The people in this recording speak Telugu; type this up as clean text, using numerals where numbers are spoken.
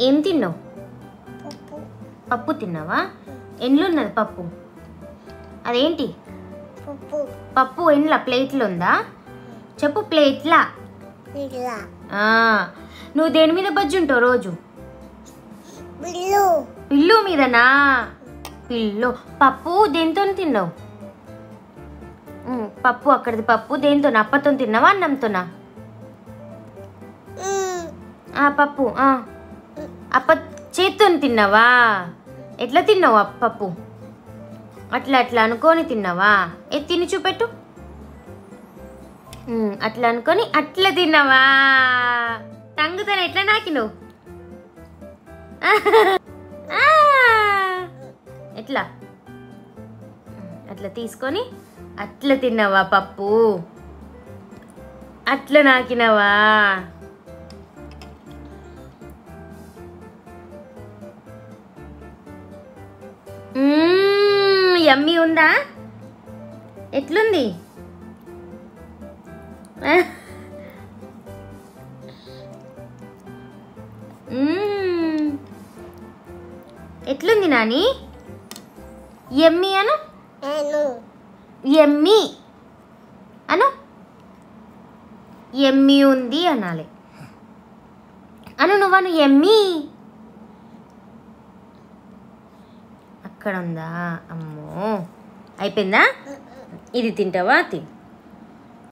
ఏం తిన్నావు? పప్పు తిన్నావా? ఎన్లో ఉన్నది పప్పు? అదేంటి పప్పు? ఎన్లా? ప్లేట్లో ఉందా? చెప్పు. ప్లేట్లా? నువ్వు దేని మీద బజ్జి ఉంటావు రోజు? పిల్లు మీదనా? పిల్లు. పప్పు దేంతో తిన్నావు? పప్పు అక్కడిది పప్పు దేంతో? అప్పతో తిన్నావా అన్నంతోనా? పప్పు అప్ప చేత్తో తిన్నావా? ఎట్లా తిన్నావు పప్పు? అట్లా అట్లా అనుకొని తిన్నావా? తిని చూపెట్టు. అట్లా అనుకొని అట్లా తిన్నావా? టంగుతో ఎట్లా నాకినవు? ఎట్లా? అట్లా తీసుకొని అట్లా తిన్నావా పప్పు? అట్లా నాకినవా? యమ్మీ ఉందా? ఎట్లుంది? ఎట్లుంది నాని? యమ్మీ అను. యమ్మీ అను. యమ్మీ ఉంది అనాలి. అను నువ్వను యమ్మీ. అక్కడ ఉందా? అమ్మో అయిపోయిందా? ఇది తింటావా? తిని